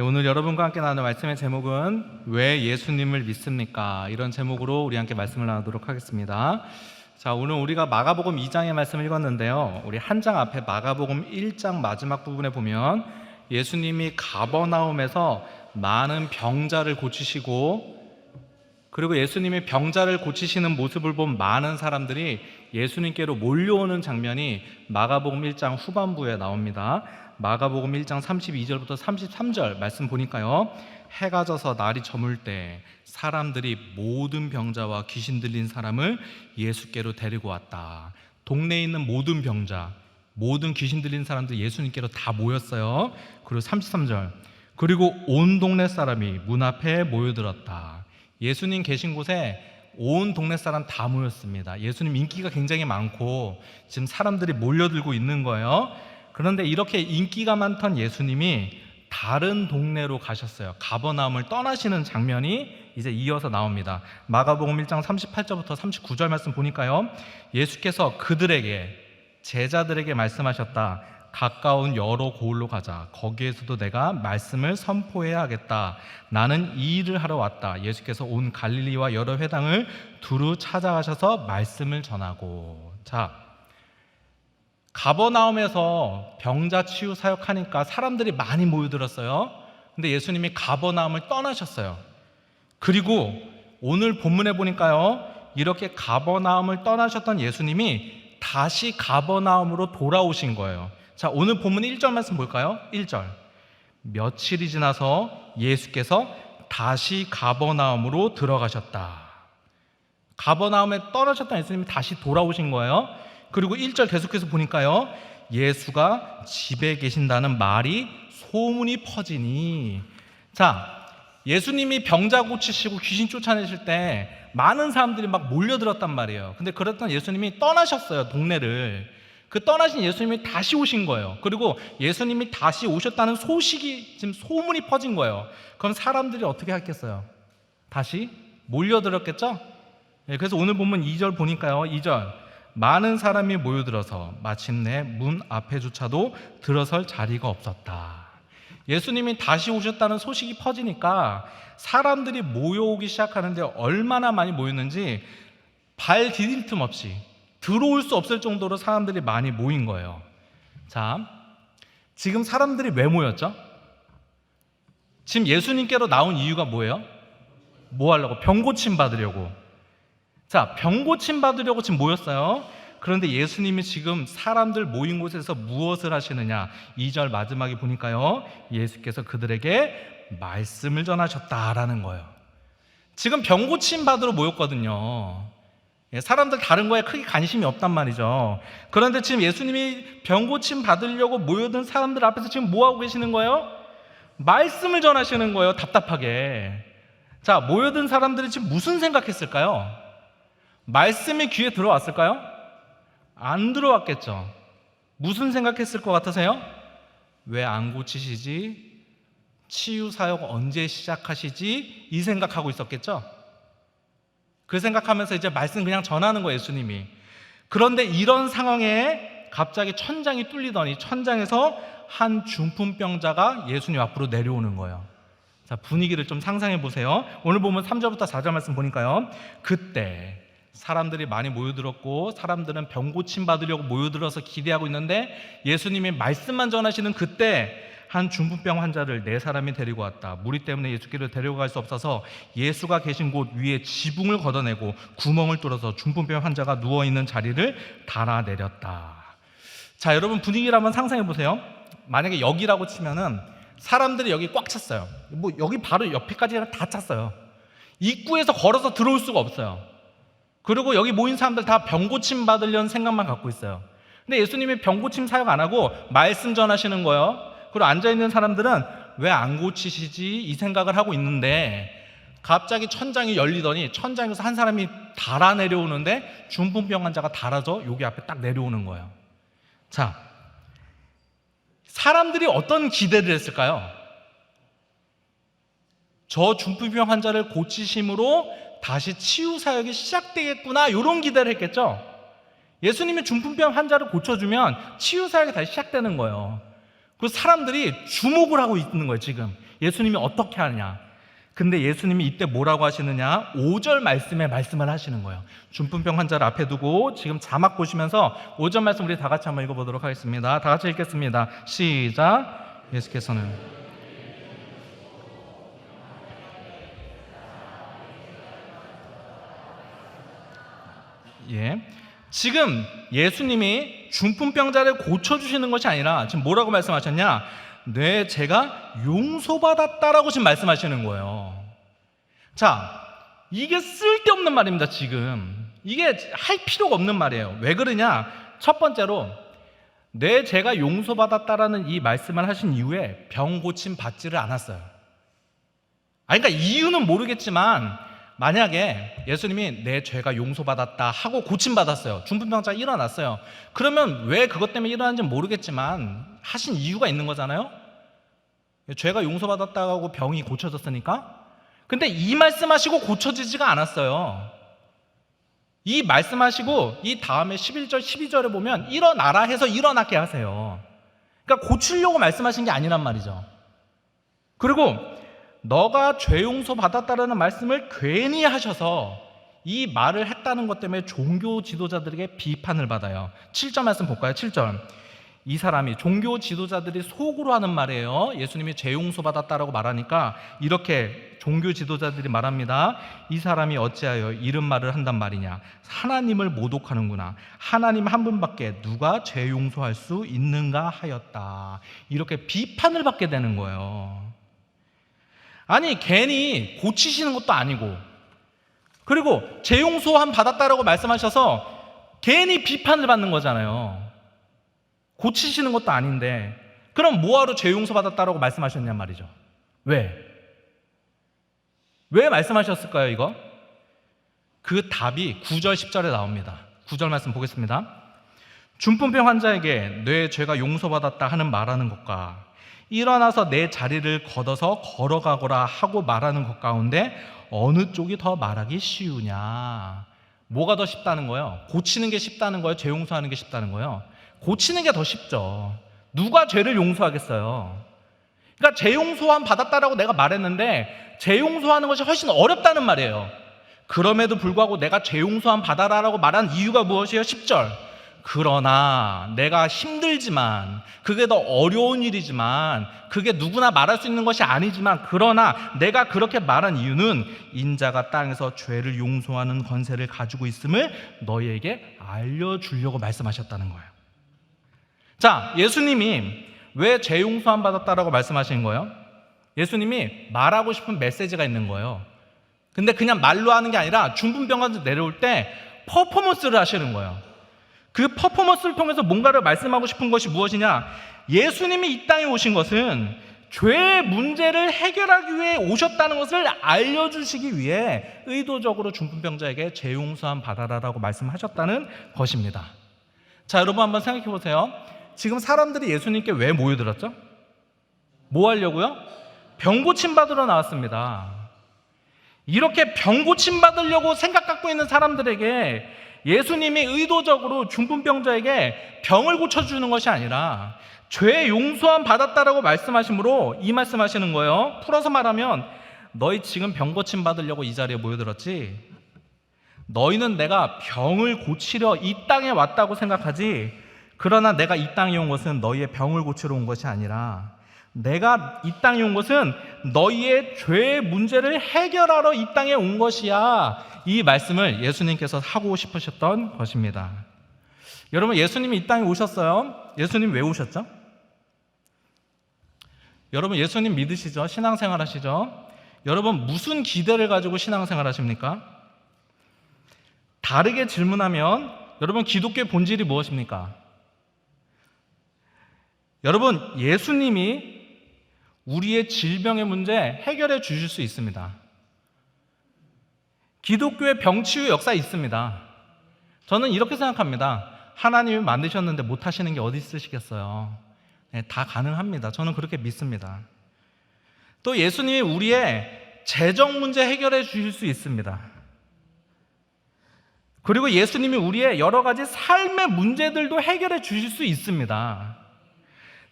오늘 여러분과 함께 나누는 말씀의 제목은 왜 예수님을 믿습니까? 이런 제목으로 우리 함께 말씀을 나누도록 하겠습니다. 자, 오늘 우리가 마가복음 2장의 말씀을 읽었는데요. 우리 한 장 앞에 마가복음 1장 마지막 부분에 보면 예수님이 가버나움에서 많은 병자를 고치시고, 그리고 예수님이 병자를 고치시는 모습을 본 많은 사람들이 예수님께로 몰려오는 장면이 마가복음 1장 후반부에 나옵니다. 마가복음 1장 32절부터 33절 말씀 보니까요, 해가 져서 날이 저물 때 사람들이 모든 병자와 귀신 들린 사람을 예수께로 데리고 왔다. 동네에 있는 모든 병자, 모든 귀신 들린 사람들 예수님께로 다 모였어요. 그리고 33절, 그리고 온 동네 사람이 문 앞에 모여들었다. 예수님 계신 곳에 온 동네 사람 다 모였습니다. 예수님 인기가 굉장히 많고 지금 사람들이 몰려들고 있는 거예요. 그런데 이렇게 인기가 많던 예수님이 다른 동네로 가셨어요. 가버나움을 떠나시는 장면이 이제 이어서 나옵니다. 마가복음 1장 38절부터 39절 말씀 보니까요, 예수께서 그들에게, 제자들에게 말씀하셨다. 가까운 여러 고을로 가자. 거기에서도 내가 말씀을 선포해야 하겠다. 나는 이 일을 하러 왔다. 예수께서 온 갈릴리와 여러 회당을 두루 찾아가셔서 말씀을 전하고. 자, 가버나움에서 병자 치유 사역하니까 사람들이 많이 모여들었어요. 근데 예수님이 가버나움을 떠나셨어요. 그리고 오늘 본문에 보니까요, 이렇게 가버나움을 떠나셨던 예수님이 다시 가버나움으로 돌아오신 거예요. 자, 오늘 본문 1절 말씀 볼까요? 1절. 며칠이 지나서 예수께서 다시 가버나움으로 들어가셨다. 가버나움에 떠나셨던 예수님이 다시 돌아오신 거예요. 그리고 1절 계속해서 보니까요, 예수가 집에 계신다는 말이 소문이 퍼지니. 자, 예수님이 병자 고치시고 귀신 쫓아내실 때 많은 사람들이 막 몰려들었단 말이에요. 근데 그랬던 예수님이 떠나셨어요, 동네를. 그 떠나신 예수님이 다시 오신 거예요. 그리고 예수님이 다시 오셨다는 소식이 지금 소문이 퍼진 거예요. 그럼 사람들이 어떻게 했겠어요? 다시 몰려들었겠죠? 그래서 오늘 본문 2절 보니까요, 2절, 많은 사람이 모여들어서 마침내 문 앞에조차도 들어설 자리가 없었다. 예수님이 다시 오셨다는 소식이 퍼지니까 사람들이 모여오기 시작하는데 얼마나 많이 모였는지 발 디딜 틈 없이 들어올 수 없을 정도로 사람들이 많이 모인 거예요. 자, 지금 사람들이 왜 모였죠? 지금 예수님께로 나온 이유가 뭐예요? 뭐 하려고? 병 고침 받으려고. 자, 병 고침 받으려고 지금 모였어요. 그런데 예수님이 지금 사람들 모인 곳에서 무엇을 하시느냐? 2절 마지막에 보니까요, 예수께서 그들에게 말씀을 전하셨다라는 거예요. 지금 병 고침 받으러 모였거든요. 사람들 다른 거에 크게 관심이 없단 말이죠. 그런데 지금 예수님이 병 고침 받으려고 모여든 사람들 앞에서 지금 뭐 하고 계시는 거예요? 말씀을 전하시는 거예요, 답답하게. 자, 모여든 사람들이 지금 무슨 생각했을까요? 말씀이 귀에 들어왔을까요? 안 들어왔겠죠. 무슨 생각했을 것 같으세요? 왜 안 고치시지? 치유 사역 언제 시작하시지? 이 생각하고 있었겠죠. 그 생각하면서 이제 말씀 그냥 전하는 거예요, 예수님이. 그런데 이런 상황에 갑자기 천장이 뚫리더니 천장에서 한 중풍병자가 예수님 앞으로 내려오는 거예요. 자, 분위기를 좀 상상해 보세요. 오늘 보면 3절부터 4절 말씀 보니까요, 그때 사람들이 많이 모여들었고 사람들은 병 고침 받으려고 모여들어서 기대하고 있는데 예수님이 말씀만 전하시는 그때 한 중풍병 환자를 4사람이 데리고 왔다. 무리 때문에 예수께로 데려갈 수 없어서 예수가 계신 곳 위에 지붕을 걷어내고 구멍을 뚫어서 중풍병 환자가 누워있는 자리를 달아내렸다. 자, 여러분 분위기를 한번 상상해 보세요. 만약에 여기라고 치면은 사람들이 여기 꽉 찼어요. 뭐 여기 바로 옆에까지 다 찼어요. 입구에서 걸어서 들어올 수가 없어요. 그리고 여기 모인 사람들 다 병 고침 받으려는 생각만 갖고 있어요. 근데 예수님이 병 고침 사역 안 하고 말씀 전하시는 거예요. 그리고 앉아있는 사람들은 왜 안 고치시지? 이 생각을 하고 있는데 갑자기 천장이 열리더니 천장에서 한 사람이 달아 내려오는데 중풍병 환자가 달아져 여기 앞에 딱 내려오는 거예요. 자, 사람들이 어떤 기대를 했을까요? 저 중풍병 환자를 고치심으로 다시 치유 사역이 시작되겠구나, 이런 기대를 했겠죠. 예수님이 중풍병 환자를 고쳐주면 치유 사역이 다시 시작되는 거예요. 그 사람들이 주목을 하고 있는 거예요. 지금 예수님이 어떻게 하느냐. 근데 예수님이 이때 뭐라고 하시느냐? 5절 말씀에 말씀을 하시는 거예요. 중풍병 환자를 앞에 두고 지금 자막 보시면서 5절 말씀 우리 다 같이 한번 읽어보도록 하겠습니다. 다 같이 읽겠습니다. 시작. 예수께서는 지금 예수님이 중풍병자를 고쳐주시는 것이 아니라 지금 뭐라고 말씀하셨냐? 네, 제가 용서받았다라고 지금 말씀하시는 거예요. 자, 이게 쓸데없는 말입니다. 지금 이게 할 필요가 없는 말이에요. 왜 그러냐? 첫 번째로 네, 제가 용서받았다라는 이 말씀을 하신 이후에 병 고침 받지를 않았어요. 그러니까 이유는 모르겠지만 만약에 예수님이 내 죄가 용서받았다 하고 고침받았어요. 중풍병자가 일어났어요. 그러면 왜 그것 때문에 일어났는지 모르겠지만 하신 이유가 있는 거잖아요. 죄가 용서받았다 하고 병이 고쳐졌으니까. 근데 이 말씀하시고 고쳐지지가 않았어요. 이 말씀하시고 이 다음에 11절 12절에 보면 일어나라 해서 일어나게 하세요. 그러니까 고치려고 말씀하신 게 아니란 말이죠. 그리고 너가 죄 용서 받았다라는 말씀을 괜히 하셔서 이 말을 했다는 것 때문에 종교 지도자들에게 비판을 받아요. 7절 말씀 볼까요? 7절. 이 사람이 종교 지도자들이 속으로 하는 말이에요. 예수님이 죄 용서 받았다라고 말하니까 이렇게 종교 지도자들이 말합니다. 이 사람이 어찌하여 이런 말을 한단 말이냐? 하나님을 모독하는구나. 하나님 한 분밖에 누가 죄 용서할 수 있는가 하였다. 이렇게 비판을 받게 되는 거예요. 아니, 괜히 고치시는 것도 아니고, 그리고 죄 용서함 받았다라고 말씀하셔서 괜히 비판을 받는 거잖아요. 고치시는 것도 아닌데 그럼 뭐하러 죄 용서 받았다라고 말씀하셨냔 말이죠. 왜 말씀하셨을까요? 이거 그 답이 9절 10절에 나옵니다. 9절 말씀 보겠습니다. 중풍병 환자에게 내 죄가 용서받았다 하는 말하는 것과 일어나서 내 자리를 걷어서 걸어가거라 하고 말하는 것 가운데 어느 쪽이 더 말하기 쉬우냐? 뭐가 더 쉽다는 거예요? 고치는 게 쉽다는 거예요? 죄 용서하는 게 쉽다는 거예요? 고치는 게 더 쉽죠. 누가 죄를 용서하겠어요? 그러니까 죄 용서함 받았다라고 내가 말했는데 죄 용서하는 것이 훨씬 어렵다는 말이에요. 그럼에도 불구하고 내가 죄 용서함 받아라라고 말한 이유가 무엇이에요? 10절. 그러나 내가 힘들지만 그게 더 어려운 일이지만 그게 누구나 말할 수 있는 것이 아니지만 그러나 내가 그렇게 말한 이유는 인자가 땅에서 죄를 용서하는 권세를 가지고 있음을 너희에게 알려주려고 말씀하셨다는 거예요. 자, 예수님이 왜 죄 용서함 받았다라고 말씀하신 거예요? 예수님이 말하고 싶은 메시지가 있는 거예요. 근데 그냥 말로 하는 게 아니라 중풍병원에서 내려올 때 퍼포먼스를 하시는 거예요. 그 퍼포먼스를 통해서 뭔가를 말씀하고 싶은 것이 무엇이냐? 예수님이 이 땅에 오신 것은 죄의 문제를 해결하기 위해 오셨다는 것을 알려주시기 위해 의도적으로 중풍병자에게 죄 용서함 받아라라고 말씀하셨다는 것입니다. 자, 여러분 한번 생각해 보세요. 지금 사람들이 예수님께 왜 모여들었죠? 뭐 하려고요? 병 고침 받으러 나왔습니다. 이렇게 병 고침 받으려고 생각 갖고 있는 사람들에게 예수님이 의도적으로 중풍병자에게 병을 고쳐주는 것이 아니라 죄 용서함 받았다라고 말씀하심으로 이 말씀하시는 거예요. 풀어서 말하면 너희 지금 병 고침 받으려고 이 자리에 모여들었지? 너희는 내가 병을 고치려 이 땅에 왔다고 생각하지? 그러나 내가 이 땅에 온 것은 너희의 병을 고치러 온 것이 아니라 내가 이 땅에 온 것은 너희의 죄의 문제를 해결하러 이 땅에 온 것이야. 이 말씀을 예수님께서 하고 싶으셨던 것입니다. 여러분, 예수님이 이 땅에 오셨어요. 예수님 왜 오셨죠? 여러분, 예수님 믿으시죠? 신앙생활 하시죠? 여러분, 무슨 기대를 가지고 신앙생활 하십니까? 다르게 질문하면 여러분, 기독교의 본질이 무엇입니까? 여러분, 예수님이 우리의 질병의 문제 해결해 주실 수 있습니다. 기독교의 병치유 역사 있습니다. 저는 이렇게 생각합니다. 하나님이 만드셨는데 못하시는 게 어디 있으시겠어요? 네, 다 가능합니다. 저는 그렇게 믿습니다. 또 예수님이 우리의 재정 문제 해결해 주실 수 있습니다. 그리고 예수님이 우리의 여러 가지 삶의 문제들도 해결해 주실 수 있습니다.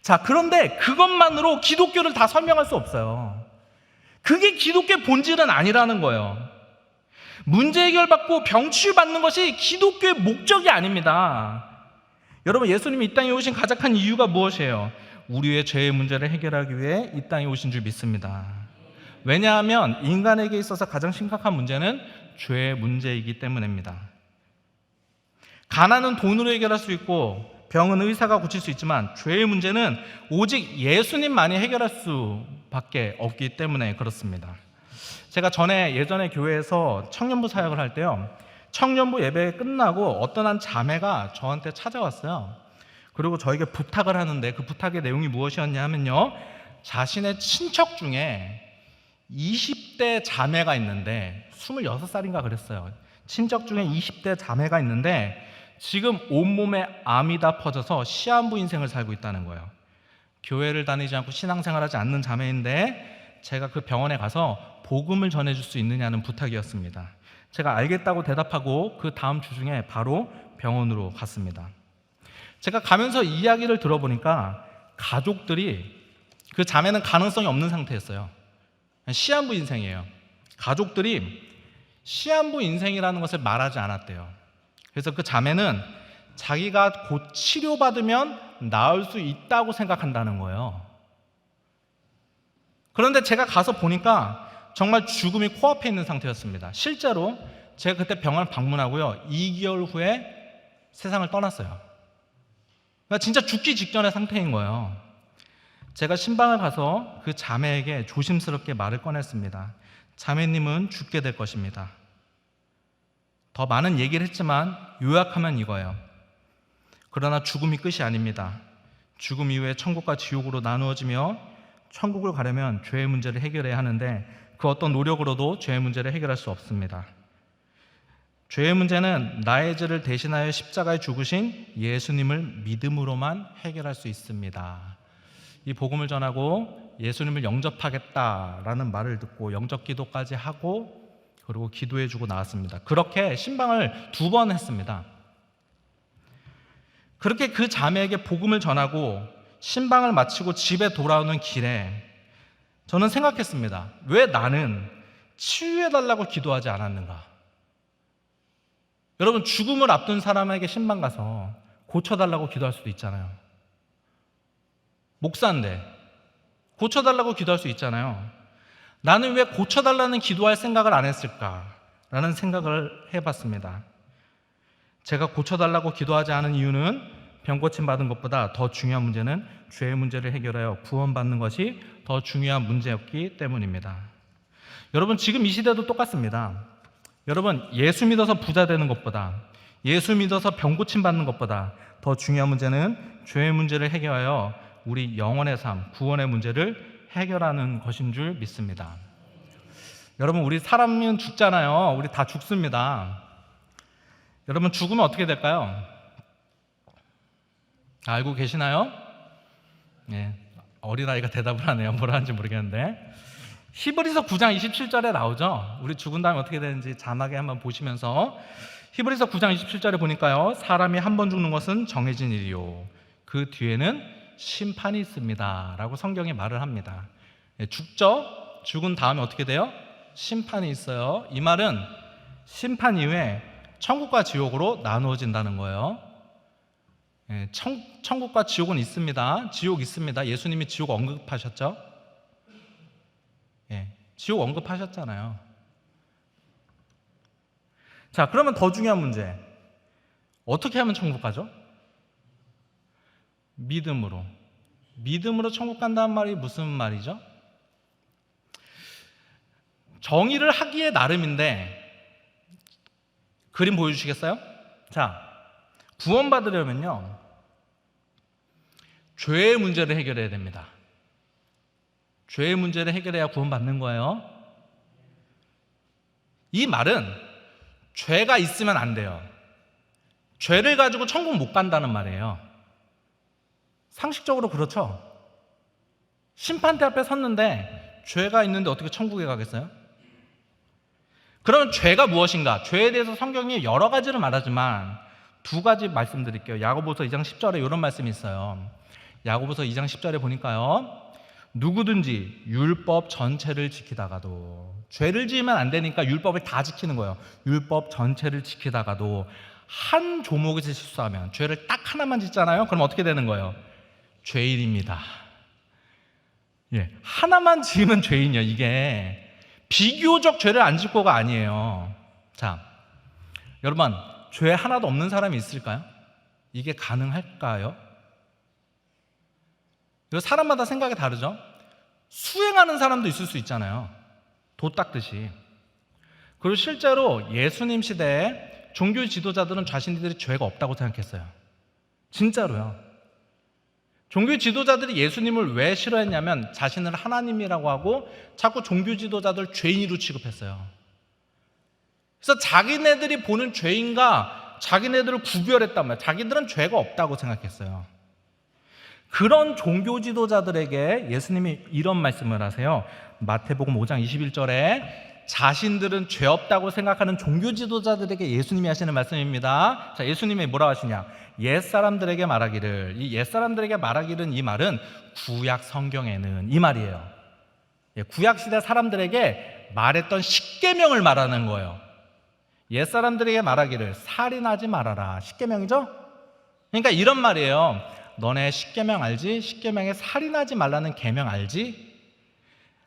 자, 그런데 그것만으로 기독교를 다 설명할 수 없어요. 그게 기독교의 본질은 아니라는 거예요. 문제 해결받고 병치유받는 것이 기독교의 목적이 아닙니다. 여러분, 예수님이 이 땅에 오신 가장 큰 이유가 무엇이에요? 우리의 죄의 문제를 해결하기 위해 이 땅에 오신 줄 믿습니다. 왜냐하면 인간에게 있어서 가장 심각한 문제는 죄의 문제이기 때문입니다. 가난은 돈으로 해결할 수 있고 병은 의사가 고칠 수 있지만 죄의 문제는 오직 예수님만이 해결할 수밖에 없기 때문에 그렇습니다. 제가 예전에 교회에서 청년부 사역을 할 때요, 청년부 예배 끝나고 어떤 한 자매가 저한테 찾아왔어요. 그리고 저에게 부탁을 하는데 그 부탁의 내용이 무엇이었냐 하면요, 자신의 친척 중에 20대 자매가 있는데 26살인가 그랬어요. 친척 중에 20대 자매가 있는데 지금 온몸에 암이 다 퍼져서 시한부 인생을 살고 있다는 거예요. 교회를 다니지 않고 신앙생활하지 않는 자매인데 제가 그 병원에 가서 복음을 전해줄 수 있느냐는 부탁이었습니다. 제가 알겠다고 대답하고 그 다음 주 중에 바로 병원으로 갔습니다. 제가 가면서 이야기를 들어보니까 가족들이, 그 자매는 가능성이 없는 상태였어요. 시한부 인생이에요. 가족들이 시한부 인생이라는 것을 말하지 않았대요. 그래서 그 자매는 자기가 곧 치료받으면 나을 수 있다고 생각한다는 거예요. 그런데 제가 가서 보니까 정말 죽음이 코앞에 있는 상태였습니다. 실제로 제가 그때 병원을 방문하고요, 2개월 후에 세상을 떠났어요. 그러니까 진짜 죽기 직전의 상태인 거예요. 제가 신방을 가서 그 자매에게 조심스럽게 말을 꺼냈습니다. 자매님은 죽게 될 것입니다. 더 많은 얘기를 했지만 요약하면 이거예요. 그러나 죽음이 끝이 아닙니다. 죽음 이후에 천국과 지옥으로 나누어지며 천국을 가려면 죄의 문제를 해결해야 하는데 그 어떤 노력으로도 죄의 문제를 해결할 수 없습니다. 죄의 문제는 나의 죄를 대신하여 십자가에 죽으신 예수님을 믿음으로만 해결할 수 있습니다. 이 복음을 전하고 예수님을 영접하겠다라는 말을 듣고 영접 기도까지 하고 그리고 기도해주고 나왔습니다. 그렇게 신방을 2번 했습니다. 그렇게 그 자매에게 복음을 전하고 신방을 마치고 집에 돌아오는 길에 저는 생각했습니다. 왜 나는 치유해달라고 기도하지 않았는가? 여러분, 죽음을 앞둔 사람에게 신방 가서 고쳐달라고 기도할 수도 있잖아요. 목사인데 고쳐달라고 기도할 수 있잖아요. 나는 왜 고쳐달라는 기도할 생각을 안 했을까라는 생각을 해봤습니다. 제가 고쳐달라고 기도하지 않은 이유는 병 고침 받은 것보다 더 중요한 문제는 죄의 문제를 해결하여 구원받는 것이 더 중요한 문제였기 때문입니다. 여러분, 지금 이 시대도 똑같습니다. 여러분, 예수 믿어서 부자 되는 것보다, 예수 믿어서 병 고침 받는 것보다 더 중요한 문제는 죄의 문제를 해결하여 우리 영혼의 삶, 구원의 문제를 해결하는 것인 줄 믿습니다. 여러분, 우리 사람은 죽잖아요. 우리 다 죽습니다. 여러분, 죽으면 어떻게 될까요? 알고 계시나요? 네, 어린아이가 대답을 하네요. 뭐라 하는지 모르겠는데 히브리서 9장 27절에 나오죠. 우리 죽은 다음에 어떻게 되는지 자막에 한번 보시면서 히브리서 9장 27절에 보니까요, 사람이 한 번 죽는 것은 정해진 일이요 그 뒤에는 심판이 있습니다 라고 성경이 말을 합니다. 죽죠? 죽은 다음에 어떻게 돼요? 심판이 있어요. 이 말은 심판 이후에 천국과 지옥으로 나누어진다는 거예요. 천국과 지옥은 있습니다. 지옥 있습니다. 예수님이 지옥 언급하셨죠? 지옥 언급하셨잖아요. 자, 그러면 더 중요한 문제, 어떻게 하면 천국 가죠? 믿음으로. 믿음으로 천국 간다는 말이 무슨 말이죠? 정의를 하기에 나름인데 그림 보여주시겠어요? 자, 구원받으려면요, 죄의 문제를 해결해야 됩니다. 죄의 문제를 해결해야 구원받는 거예요. 이 말은 죄가 있으면 안 돼요. 죄를 가지고 천국 못 간다는 말이에요. 상식적으로 그렇죠? 심판대 앞에 섰는데 죄가 있는데 어떻게 천국에 가겠어요? 그러면 죄가 무엇인가? 죄에 대해서 성경이 여러 가지를 말하지만 2가지 말씀드릴게요. 야고보서 2장 10절에 이런 말씀이 있어요. 야고보서 2장 10절에 보니까요. 누구든지 율법 전체를 지키다가도, 죄를 지으면 안 되니까 율법을 다 지키는 거예요. 율법 전체를 지키다가도 한 조목에서 실수하면, 죄를 딱 하나만 짓잖아요. 그럼 어떻게 되는 거예요? 죄인입니다. 예, 하나만 지으면 죄인이요. 이게 비교적 죄를 안 짓고가 아니에요. 자, 여러분, 죄 하나도 없는 사람이 있을까요? 이게 가능할까요? 이거 사람마다 생각이 다르죠? 수행하는 사람도 있을 수 있잖아요. 도 닦듯이. 그리고 실제로 예수님 시대에 종교 지도자들은 자신들이 죄가 없다고 생각했어요. 진짜로요. 종교 지도자들이 예수님을 왜 싫어했냐면 자신을 하나님이라고 하고 자꾸 종교 지도자들 죄인으로 취급했어요. 그래서 자기네들이 보는 죄인과 자기네들을 구별했단 말이에요. 자기들은 죄가 없다고 생각했어요. 그런 종교 지도자들에게 예수님이 이런 말씀을 하세요. 마태복음 5장 21절에 자신들은 죄 없다고 생각하는 종교 지도자들에게 예수님이 하시는 말씀입니다. 자, 예수님이 뭐라고 하시냐? 옛사람들에게 말하기를, 이 옛사람들에게 말하기는, 이 말은 구약 성경에는 이 말이에요. 구약 시대 사람들에게 말했던 십계명을 말하는 거예요. 옛사람들에게 말하기를 살인하지 말아라. 십계명이죠? 그러니까 이런 말이에요. 너네 십계명 알지? 십계명에 살인하지 말라는 계명 알지?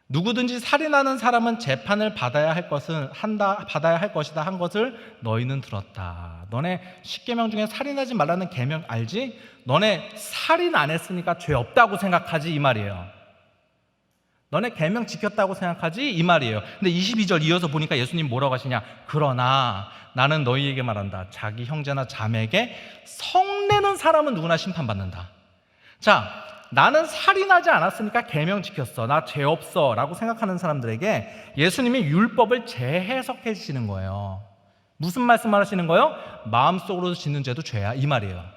누구든지 살인하는 사람은 재판을 받아야 할 것이다 한 것을 너희는 들었다. 너네 십계명 중에 살인하지 말라는 계명 알지? 너네 살인 안 했으니까 죄 없다고 생각하지 이 말이에요. 너네 계명 지켰다고 생각하지 이 말이에요. 근데 22절 이어서 보니까 예수님 뭐라고 하시냐? 그러나 나는 너희에게 말한다. 자기 형제나 자매에게 성내는 사람은 누구나 심판받는다. 자, 나는 살인하지 않았으니까 계명 지켰어. 나 죄 없어 라고 생각하는 사람들에게 예수님이 율법을 재해석해 주시는 거예요. 무슨 말씀을 하시는 거예요? 마음속으로 짓는 죄도 죄야 이 말이에요.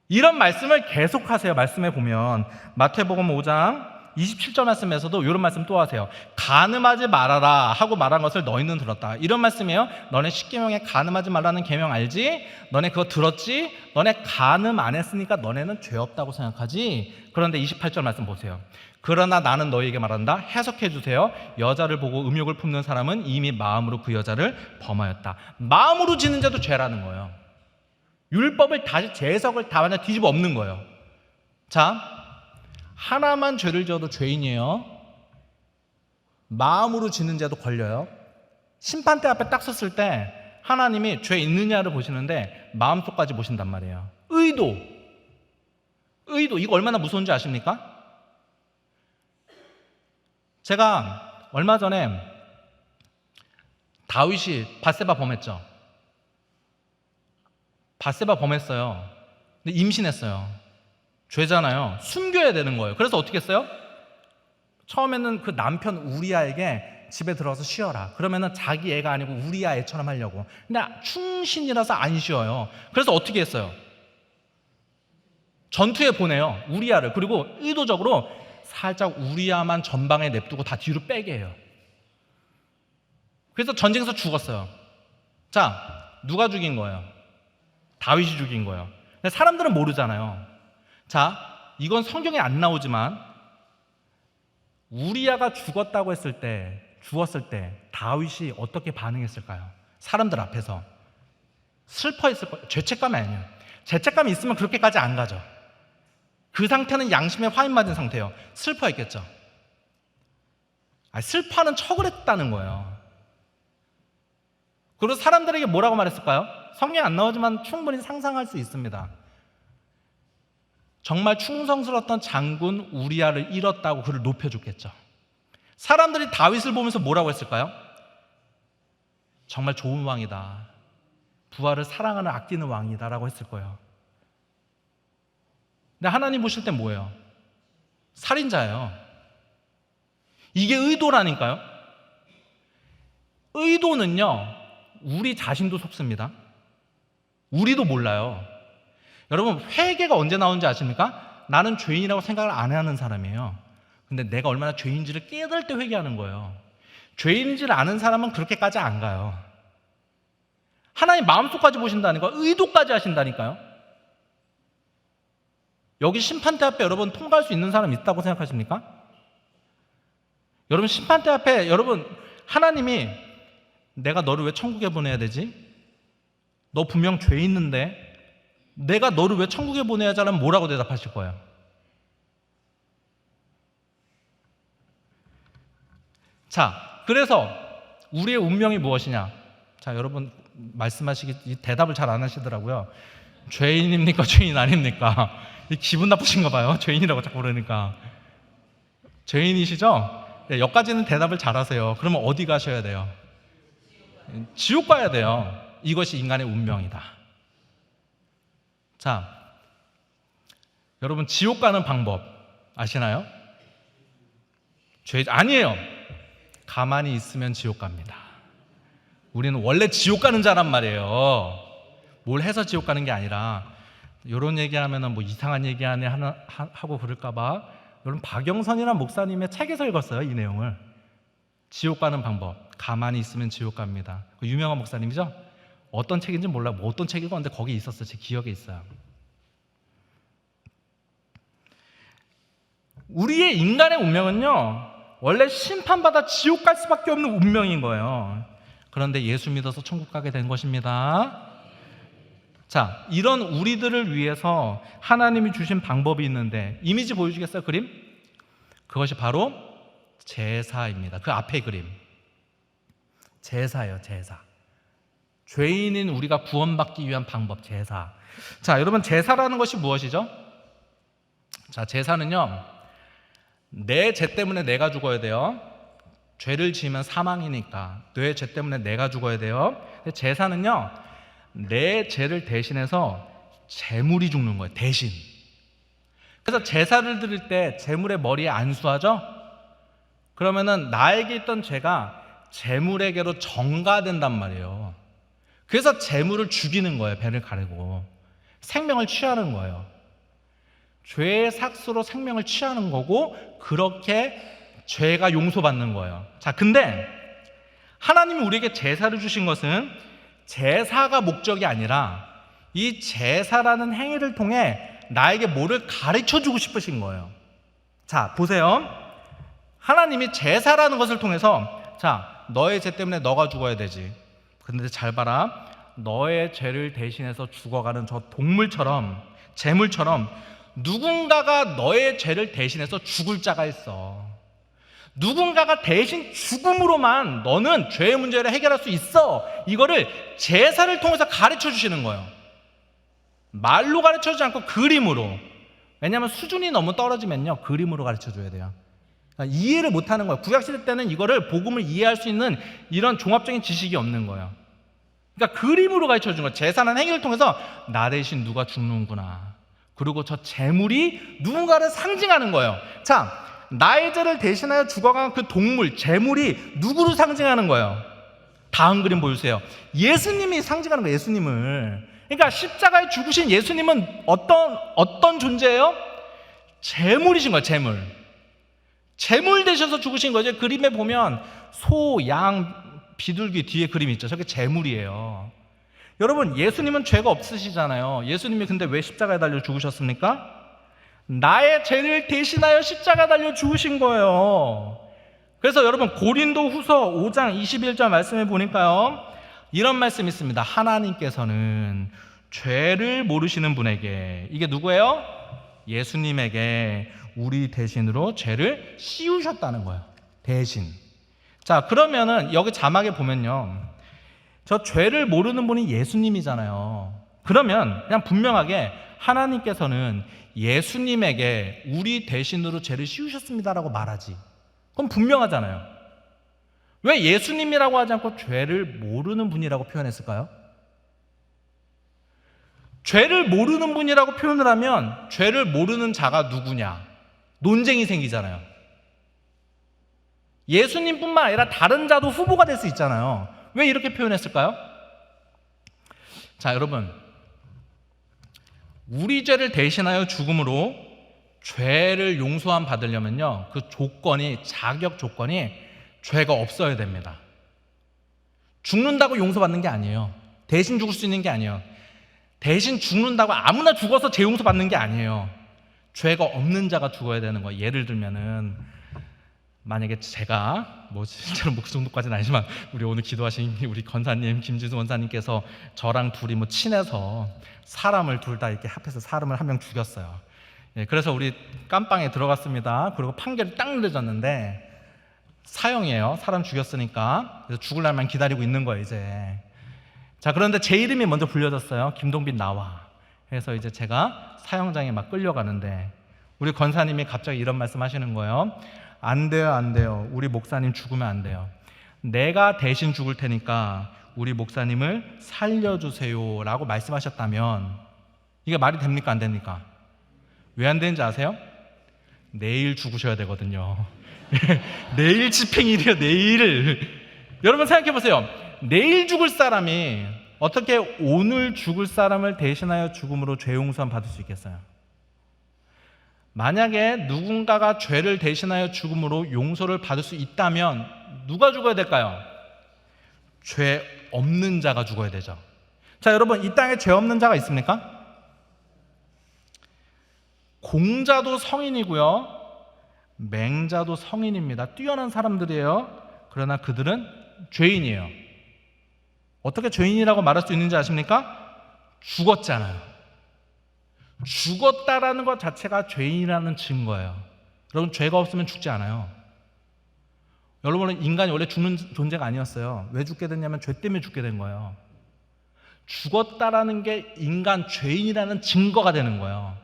이런 말씀을 계속하세요. 말씀에 보면 마태복음 5장 27절 말씀에서도 이런 말씀 또 하세요. 간음하지 말아라 하고 말한 것을 너희는 들었다. 이런 말씀이에요. 너네 십계명에 간음하지 말라는 계명 알지? 너네 그거 들었지? 너네 간음 안 했으니까 너네는 죄 없다고 생각하지? 그런데 28절 말씀 보세요. 그러나 나는 너희에게 말한다. 해석해 주세요. 여자를 보고 음욕을 품는 사람은 이미 마음으로 그 여자를 범하였다. 마음으로 짓는 죄도 죄라는 거예요. 율법을 다시 재해석을 다 완전 뒤집어 엎는 거예요. 자, 하나만 죄를 지어도 죄인이에요. 마음으로 짓는 죄도 걸려요. 심판대 앞에 딱 섰을 때 하나님이 죄 있느냐를 보시는데 마음속까지 보신단 말이에요. 의도 이거 얼마나 무서운지 아십니까? 제가 얼마 전에 다윗이 밧세바 범했죠. 밧세바 범했어요. 근데 임신했어요. 죄잖아요. 숨겨야 되는 거예요. 그래서 어떻게 했어요? 처음에는 그 남편 우리아에게 집에 들어가서 쉬어라. 그러면은 자기 애가 아니고 우리아 애처럼 하려고. 근데 충신이라서 안 쉬어요. 그래서 어떻게 했어요? 전투에 보내요. 우리아를. 그리고 의도적으로 살짝 우리아만 전방에 냅두고 다 뒤로 빼게 해요. 그래서 전쟁에서 죽었어요. 자, 누가 죽인 거예요? 다윗이 죽인 거예요. 근데 사람들은 모르잖아요. 자, 이건 성경에 안 나오지만 우리아가 죽었을 때 다윗이 어떻게 반응했을까요? 사람들 앞에서 슬퍼했을 거예요. 죄책감이 아니에요. 죄책감이 있으면 그렇게까지 안 가죠. 그 상태는 양심에 화인 맞은 상태예요. 슬퍼했겠죠. 슬퍼하는 척을 했다는 거예요. 그리고 사람들에게 뭐라고 말했을까요? 성경에 안 나오지만 충분히 상상할 수 있습니다. 정말 충성스러웠던 장군 우리아를 잃었다고 그를 높여줬겠죠. 사람들이 다윗을 보면서 뭐라고 했을까요? 정말 좋은 왕이다. 부하를 사랑하는 아끼는 왕이다 라고 했을 거예요. 근데 하나님 보실 땐 뭐예요? 살인자예요. 이게 의도라니까요. 의도는요, 우리 자신도 속습니다. 우리도 몰라요. 여러분, 회개가 언제 나오는지 아십니까? 나는 죄인이라고 생각을 안 하는 사람이에요. 근데 내가 얼마나 죄인지를 깨달을 때 회개하는 거예요. 죄인지를 아는 사람은 그렇게까지 안 가요. 하나님 마음속까지 보신다니까요. 의도까지 하신다니까요. 여기 심판대 앞에 여러분 통과할 수 있는 사람 있다고 생각하십니까? 여러분 심판대 앞에 여러분 하나님이 내가 너를 왜 천국에 보내야 되지? 너 분명 죄 있는데 내가 너를 왜 천국에 보내야 하자면 뭐라고 대답하실 거예요? 자, 그래서 우리의 운명이 무엇이냐? 자, 여러분 말씀하시기 대답을 잘 안 하시더라고요. 죄인입니까? 죄인 아닙니까? 기분 나쁘신가 봐요. 죄인이라고 자꾸 그러니까. 죄인이시죠? 네, 여기까지는 대답을 잘 하세요. 그러면 어디 가셔야 돼요? 지옥 가야 돼요. 이것이 인간의 운명이다. 자, 여러분 지옥 가는 방법 아시나요? 아니에요. 가만히 있으면 지옥 갑니다. 우리는 원래 지옥 가는 자란 말이에요. 뭘 해서 지옥 가는 게 아니라 이런 얘기하면 뭐 이상한 얘기 하네 하고 그럴까봐 여러분 박영선이라는 목사님의 책에서 읽었어요. 이 내용을. 지옥 가는 방법. 가만히 있으면 지옥 갑니다. 유명한 목사님이죠? 어떤 책인지 몰라요. 뭐 어떤 책이고 근데 거기 있었어요. 제 기억에 있어요. 우리의 인간의 운명은요 원래 심판받아 지옥 갈 수밖에 없는 운명인 거예요. 그런데 예수 믿어서 천국 가게 된 것입니다. 자, 이런 우리들을 위해서 하나님이 주신 방법이 있는데 이미지 보여주겠어요? 그림? 그것이 바로 제사입니다. 그 앞에 그림 제사예요. 제사. 죄인인 우리가 구원받기 위한 방법, 제사. 자, 여러분 제사라는 것이 무엇이죠? 자, 제사는요 내 죄 때문에 내가 죽어야 돼요. 죄를 지으면 사망이니까 내 죄 때문에 내가 죽어야 돼요. 제사는요 내 죄를 대신해서 제물이 죽는 거예요. 대신. 그래서 제사를 드릴 때 제물의 머리에 안수하죠. 그러면은 나에게 있던 죄가 제물에게로 전가된단 말이에요. 그래서 제물을 죽이는 거예요. 배를 가르고 생명을 취하는 거예요. 죄의 삭수로 생명을 취하는 거고 그렇게 죄가 용서받는 거예요. 자, 근데 하나님이 우리에게 제사를 주신 것은 제사가 목적이 아니라 이 제사라는 행위를 통해 나에게 뭐를 가르쳐주고 싶으신 거예요. 자, 보세요. 하나님이 제사라는 것을 통해서 자, 너의 죄 때문에 너가 죽어야 되지. 근데 잘 봐라. 너의 죄를 대신해서 죽어가는 저 동물처럼 제물처럼 누군가가 너의 죄를 대신해서 죽을 자가 있어. 누군가가 대신 죽음으로만 너는 죄의 문제를 해결할 수 있어. 이거를 제사를 통해서 가르쳐 주시는 거예요. 말로 가르쳐 주지 않고 그림으로. 왜냐하면 수준이 너무 떨어지면요 그림으로 가르쳐 줘야 돼요. 그러니까 이해를 못하는 거예요. 구약시대 때는 이거를 복음을 이해할 수 있는 이런 종합적인 지식이 없는 거예요. 그러니까 그림으로 가르쳐 준 거예요. 제사는 행위를 통해서 나 대신 누가 죽는구나. 그리고 저 제물이 누군가를 상징하는 거예요. 자, 나의 죄를 대신하여 죽어간 그 동물, 제물이 누구를 상징하는 거예요? 다음 그림 보여주세요. 예수님이 상징하는 거예요. 예수님을. 그러니까 십자가에 죽으신 예수님은 어떤 존재예요? 제물이신 거예요. 제물. 제물 되셔서 죽으신 거죠. 그림에 보면 소, 양, 비둘기 뒤에 그림이 있죠. 저게 제물이에요. 여러분, 예수님은 죄가 없으시잖아요. 예수님이 근데 왜 십자가에 달려 죽으셨습니까? 나의 죄를 대신하여 십자가에 달려 죽으신 거예요. 그래서 여러분 고린도 후서 5장 21절 말씀에 보니까요 이런 말씀이 있습니다. 하나님께서는 죄를 모르시는 분에게, 이게 누구예요? 예수님에게 우리 대신으로 죄를 씌우셨다는 거예요. 대신. 자, 그러면은 여기 자막에 보면요 저 죄를 모르는 분이 예수님이잖아요. 그러면 그냥 분명하게 하나님께서는 예수님에게 우리 대신으로 죄를 씌우셨습니다라고 말하지. 그럼 분명하잖아요. 왜 예수님이라고 하지 않고 죄를 모르는 분이라고 표현했을까요? 죄를 모르는 분이라고 표현을 하면 죄를 모르는 자가 누구냐? 논쟁이 생기잖아요. 예수님뿐만 아니라 다른 자도 후보가 될 수 있잖아요. 왜 이렇게 표현했을까요? 자, 여러분, 우리 죄를 대신하여 죽음으로 죄를 용서함 받으려면요 그 조건이, 자격 조건이 죄가 없어야 됩니다. 죽는다고 용서받는 게 아니에요. 대신 죽을 수 있는 게 아니에요. 대신 죽는다고 아무나 죽어서 죄 용서받는 게 아니에요. 죄가 없는 자가 죽어야 되는 거예요. 예를 들면은 만약에 제가 실제로 그 정도까지는 아니지만 우리 오늘 기도하신 우리 권사님 김지수 권사님께서 저랑 둘이 친해서 사람을 둘 다 이렇게 합해서 사람을 한 명 죽였어요. 그래서 우리 깜빵에 들어갔습니다. 그리고 판결이 딱 내려졌는데 사형이에요. 사람 죽였으니까. 그래서 죽을 날만 기다리고 있는 거예요 이제. 자, 그런데 제 이름이 먼저 불려졌어요. 김동빈 나와. 그래서 이제 제가 사형장에 막 끌려가는데 우리 권사님이 갑자기 이런 말씀 하시는 거예요. 안 돼요, 안 돼요. 우리 목사님 죽으면 안 돼요. 내가 대신 죽을 테니까 우리 목사님을 살려주세요 라고 말씀하셨다면 이게 말이 됩니까, 안 됩니까? 왜 안 되는지 아세요? 내일 죽으셔야 되거든요. 내일 집행일이에요, 내일. 여러분 생각해 보세요. 내일 죽을 사람이 어떻게 오늘 죽을 사람을 대신하여 죽음으로 죄 용서함 받을 수 있겠어요? 만약에 누군가가 죄를 대신하여 죽음으로 용서를 받을 수 있다면 누가 죽어야 될까요? 죄 없는 자가 죽어야 되죠. 자, 여러분 이 땅에 죄 없는 자가 있습니까? 공자도 성인이고요, 맹자도 성인입니다. 뛰어난 사람들이에요. 그러나 그들은 죄인이에요. 어떻게 죄인이라고 말할 수 있는지 아십니까? 죽었잖아요. 죽었다라는 것 자체가 죄인이라는 증거예요. 여러분 죄가 없으면 죽지 않아요. 여러분은 인간이 원래 죽는 존재가 아니었어요. 왜 죽게 됐냐면 죄 때문에 죽게 된 거예요. 죽었다라는 게 인간 죄인이라는 증거가 되는 거예요.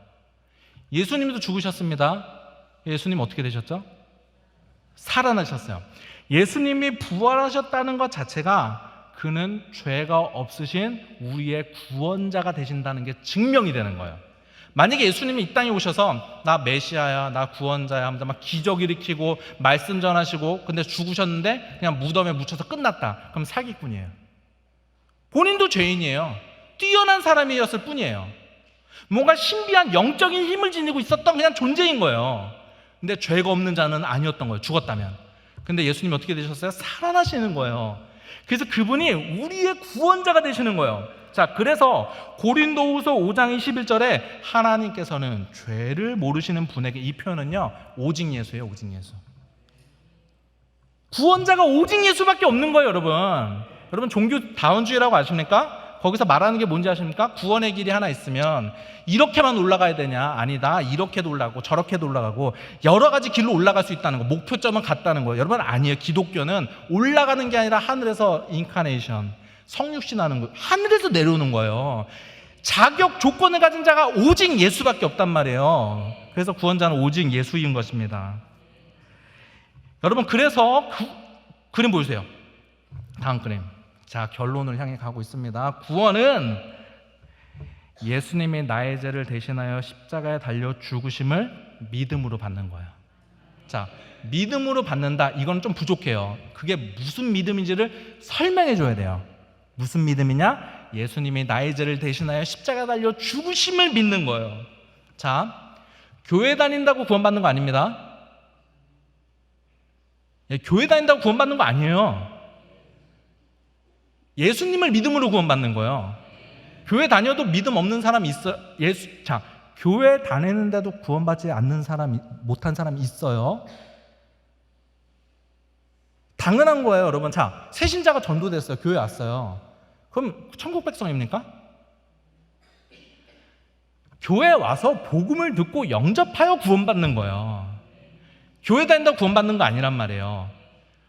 예수님도 죽으셨습니다. 예수님 어떻게 되셨죠? 살아나셨어요. 예수님이 부활하셨다는 것 자체가 그는 죄가 없으신 우리의 구원자가 되신다는 게 증명이 되는 거예요. 만약에 예수님이 이 땅에 오셔서 나 메시아야, 나 구원자야 하면서 막 기적 일으키고 말씀 전하시고 근데 죽으셨는데 그냥 무덤에 묻혀서 끝났다. 그럼 사기꾼이에요. 본인도 죄인이에요. 뛰어난 사람이었을 뿐이에요. 뭔가 신비한 영적인 힘을 지니고 있었던 그냥 존재인 거예요. 근데 죄가 없는 자는 아니었던 거예요. 죽었다면. 근데 예수님이 어떻게 되셨어요? 살아나시는 거예요. 그래서 그분이 우리의 구원자가 되시는 거예요. 자, 그래서 고린도후서 5장 21절에 하나님께서는 죄를 모르시는 분에게, 이 표현은요 오직 예수예요. 오직 예수. 구원자가 오직 예수밖에 없는 거예요. 여러분 종교 다원주의라고 아십니까? 거기서 말하는 게 뭔지 아십니까? 구원의 길이 하나 있으면 이렇게만 올라가야 되냐? 아니다. 이렇게도 올라가고 저렇게도 올라가고 여러 가지 길로 올라갈 수 있다는 거. 목표점은 같다는 거예요. 여러분 아니에요. 기독교는 올라가는 게 아니라 하늘에서 인카네이션, 성육신하는 거, 하늘에서 내려오는 거예요. 자격 조건을 가진 자가 오직 예수밖에 없단 말이에요. 그래서 구원자는 오직 예수인 것입니다. 여러분 그래서 그림 보여주세요. 다음 그림. 자, 결론을 향해 가고 있습니다. 구원은 예수님이 나의 죄를 대신하여 십자가에 달려 죽으심을 믿음으로 받는 거예요. 자, 믿음으로 받는다. 이건 좀 부족해요. 그게 무슨 믿음인지를 설명해 줘야 돼요. 무슨 믿음이냐? 예수님이 나의 죄를 대신하여 십자가에 달려 죽으심을 믿는 거예요. 자, 교회 다닌다고 구원받는 거 아닙니다. 교회 다닌다고 구원받는 거 아니에요. 예수님을 믿음으로 구원받는 거예요. 교회 다녀도 믿음 없는 사람이 있어요. 자, 교회 다니는데도 구원받지 않는 사람이, 못한 사람이 있어요. 당연한 거예요, 여러분. 자, 새신자가 전도됐어요. 교회 왔어요. 그럼 천국 백성입니까? 교회에 와서 복음을 듣고 영접하여 구원받는 거예요. 교회 다닌다고 구원받는 거 아니란 말이에요.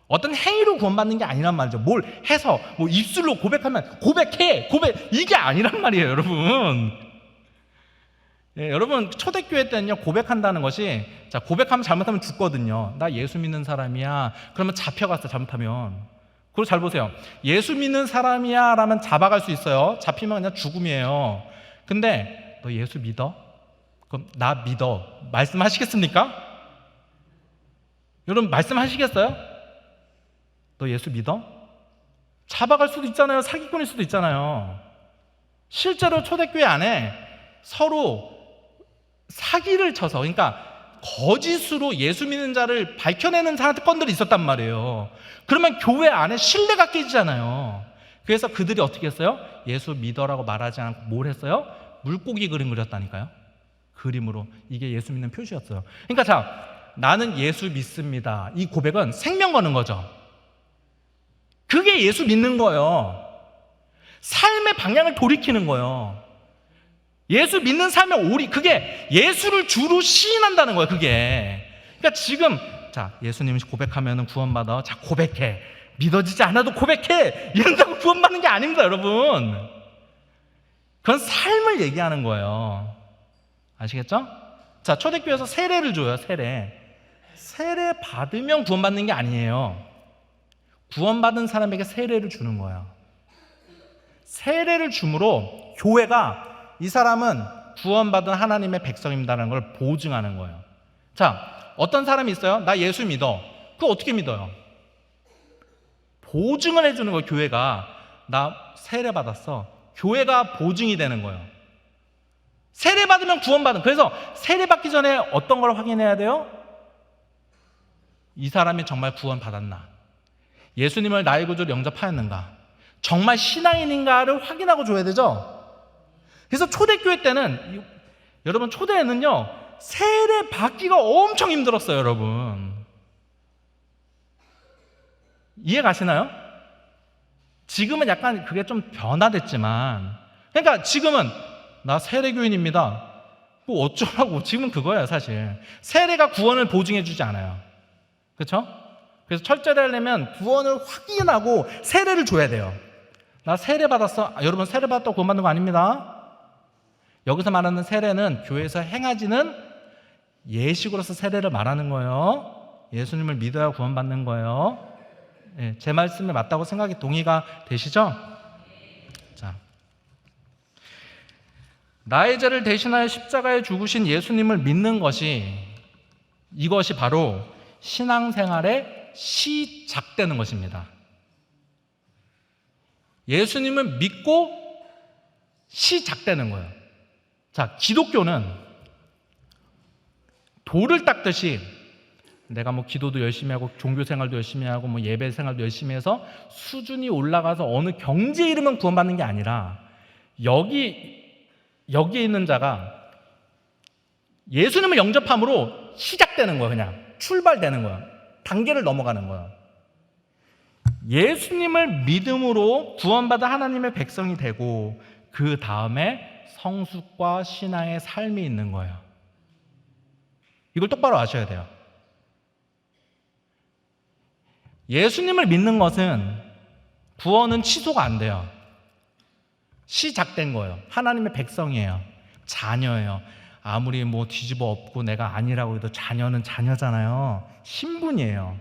어떤 행위로 구원받는 게 아니란 말이죠. 뭘 해서 입술로 고백하면 고백해, 이게 아니란 말이에요, 여러분. 여러분 초대교회 때는요 고백한다는 것이, 자, 고백하면 잘못하면 죽거든요. 나 예수 믿는 사람이야. 그러면 잡혀갔어, 잘못하면. 그리고 잘 보세요. 예수 믿는 사람이야 라면 잡아갈 수 있어요. 잡히면 그냥 죽음이에요. 근데 너 예수 믿어? 그럼 나 믿어. 말씀하시겠습니까? 여러분 말씀하시겠어요? 너 예수 믿어? 잡아갈 수도 있잖아요. 사기꾼일 수도 있잖아요. 실제로 초대교회 안에 서로 사기를 쳐서, 그러니까 거짓으로 예수 믿는 자를 밝혀내는 사건들이 있었단 말이에요. 그러면 교회 안에 신뢰가 깨지잖아요. 그래서 그들이 어떻게 했어요? 예수 믿어라고 말하지 않고 뭘 했어요? 물고기 그림 그렸다니까요. 그림으로. 이게 예수 믿는 표시였어요. 그러니까 자, 나는 예수 믿습니다. 이 고백은 생명 거는 거죠. 그게 예수 믿는 거예요. 삶의 방향을 돌이키는 거예요. 예수 믿는 삶의 그게 예수를 주로 시인한다는 거예요. 그게. 그러니까 지금 자, 예수님이 고백하면 구원받아. 자, 고백해. 믿어지지 않아도 고백해. 이런다고 구원받는 게 아닙니다, 여러분. 그건 삶을 얘기하는 거예요. 아시겠죠? 자, 초대교회에서 세례를 줘요. 세례 받으면 구원받는 게 아니에요. 구원받은 사람에게 세례를 주는 거예요. 세례를 줌으로 교회가 이 사람은 구원받은 하나님의 백성입니다라는 걸 보증하는 거예요. 자, 어떤 사람이 있어요? 나 예수 믿어. 그거 어떻게 믿어요? 보증을 해주는 거예요. 교회가. 나 세례 받았어. 교회가 보증이 되는 거예요. 세례 받으면 구원받은. 그래서 세례 받기 전에 어떤 걸 확인해야 돼요? 이 사람이 정말 구원받았나? 예수님을 나의 구주로 영접하였는가? 정말 신앙인인가를 확인하고 줘야 되죠? 그래서 초대교회 때는, 여러분, 초대에는요, 세례 받기가 엄청 힘들었어요, 여러분. 이해 가시나요? 지금은 약간 그게 좀 변화됐지만, 그러니까 지금은 나 세례교인입니다. 뭐 어쩌라고. 지금은 그거예요, 사실. 세례가 구원을 보증해 주지 않아요. 그렇죠? 그래서 철저히 하려면 구원을 확인하고 세례를 줘야 돼요. 나 세례 받았어. 여러분, 세례 받았다고 구원받는 거 아닙니다. 여기서 말하는 세례는 교회에서 행하지는 예식으로서 세례를 말하는 거예요. 예수님을 믿어야 구원받는 거예요. 예, 제 말씀에 맞다고 생각이 동의가 되시죠? 자, 나의 죄를 대신하여 십자가에 죽으신 예수님을 믿는 이것이 바로 신앙생활의 시작되는 것입니다. 예수님을 믿고 시작되는 거예요. 자, 기독교는 돌을 닦듯이 내가 뭐 기도도 열심히 하고 종교 생활도 열심히 하고 뭐 예배 생활도 열심히 해서 수준이 올라가서 어느 경지에 이르면 구원받는 게 아니라 여기에 있는 자가 예수님을 영접함으로 시작되는 거예요. 그냥 출발되는 거예요. 단계를 넘어가는 거예요. 예수님을 믿음으로 구원받은 하나님의 백성이 되고 그 다음에 성숙과 신앙의 삶이 있는 거예요. 이걸 똑바로 아셔야 돼요. 예수님을 믿는 것은 구원은 취소가 안 돼요. 시작된 거예요. 하나님의 백성이에요. 자녀예요. 아무리 뭐 뒤집어 엎고 내가 아니라고 해도 자녀는 자녀잖아요. 신분이에요.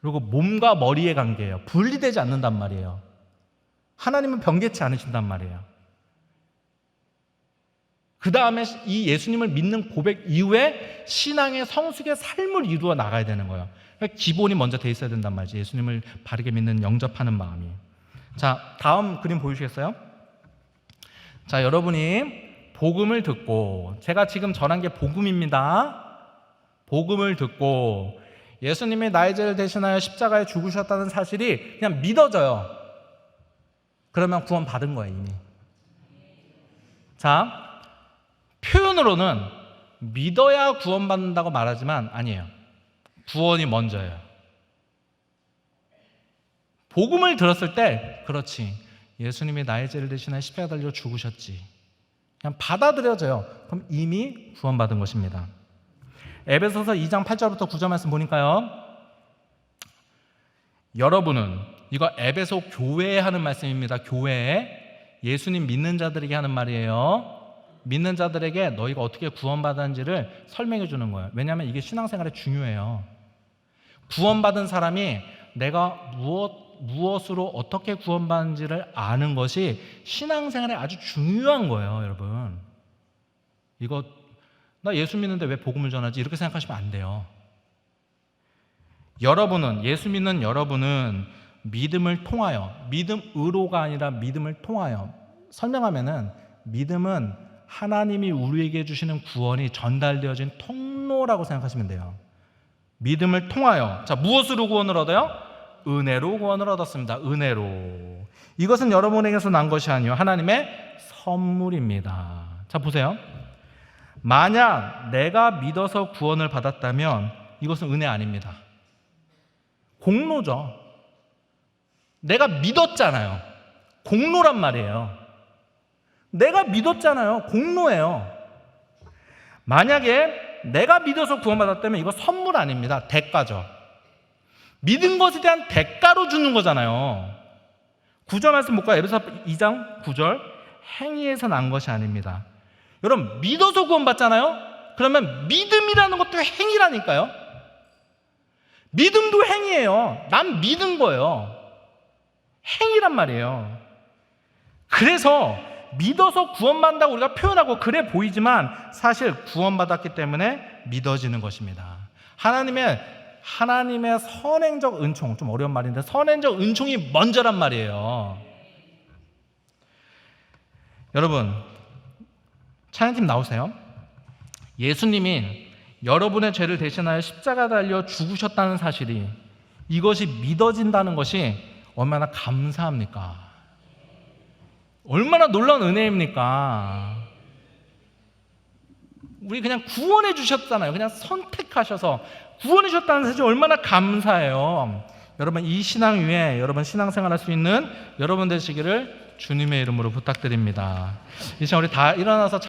그리고 몸과 머리의 관계예요. 분리되지 않는단 말이에요. 하나님은 변개치 않으신단 말이에요. 그 다음에 이 예수님을 믿는 고백 이후에 신앙의 성숙의 삶을 이루어 나가야 되는 거예요. 그러니까 기본이 먼저 돼 있어야 된단 말이죠. 예수님을 바르게 믿는, 영접하는 마음이. 자, 다음 그림 보여주시겠어요? 자, 여러분이 복음을 듣고, 제가 지금 전한 게 복음입니다. 복음을 듣고 예수님이 나의 죄를 대신하여 십자가에 죽으셨다는 사실이 그냥 믿어져요. 그러면 구원 받은 거예요, 이미. 자, 표현으로는 믿어야 구원받는다고 말하지만 아니에요. 구원이 먼저예요. 복음을 들었을 때, 그렇지, 예수님이 나의 죄를 대신하여 십자가에 달려 죽으셨지, 그냥 받아들여져요. 그럼 이미 구원받은 것입니다. 에베소서 2장 8절부터 9절 말씀 보니까요, 여러분은, 이거 에베소 교회에 하는 말씀입니다. 교회에, 예수님 믿는 자들에게 하는 말이에요. 믿는 자들에게 너희가 어떻게 구원받았는지를 설명해 주는 거예요. 왜냐하면 이게 신앙생활에 중요해요. 구원받은 사람이 내가 무엇으로 어떻게 구원받는지를 아는 것이 신앙생활에 아주 중요한 거예요, 여러분. 이거 나 예수 믿는데 왜 복음을 전하지? 이렇게 생각하시면 안 돼요. 여러분은, 예수 믿는 여러분은 믿음을 통하여, 믿음으로가 아니라 믿음을 통하여, 설명하면은 믿음은 하나님이 우리에게 주시는 구원이 전달되어진 통로라고 생각하시면 돼요. 믿음을 통하여, 자, 무엇으로 구원을 얻어요? 은혜로 구원을 얻었습니다. 은혜로. 이것은 여러분에게서 난 것이 아니요 하나님의 선물입니다. 자, 보세요. 만약 내가 믿어서 구원을 받았다면 이것은 은혜 아닙니다. 공로죠. 내가 믿었잖아요. 공로란 말이에요. 내가 믿었잖아요. 공로예요. 만약에 내가 믿어서 구원받았다면 이거 선물 아닙니다. 대가죠. 믿은 것에 대한 대가로 주는 거잖아요. 9절 말씀 볼까요? 에베소 2장 9절. 행위에서 난 것이 아닙니다. 여러분, 믿어서 구원받잖아요? 그러면 믿음이라는 것도 행위라니까요. 믿음도 행위예요. 난 믿은 거예요. 행위란 말이에요. 그래서 믿어서 구원받는다고 우리가 표현하고 그래 보이지만 사실 구원받았기 때문에 믿어지는 것입니다. 하나님의 선행적 은총, 좀 어려운 말인데 선행적 은총이 먼저란 말이에요. 여러분, 찬양팀 나오세요. 예수님이 여러분의 죄를 대신하여 십자가 달려 죽으셨다는 사실이, 이것이 믿어진다는 것이 얼마나 감사합니까? 얼마나 놀라운 은혜입니까? 우리 그냥 구원해 주셨잖아요. 그냥 선택하셔서 구원해 주셨다는 사실이 얼마나 감사해요. 여러분, 이 신앙 위에 여러분 신앙생활 할 수 있는 여러분 되시기를 주님의 이름으로 부탁드립니다. 이 시간 우리 다 일어나서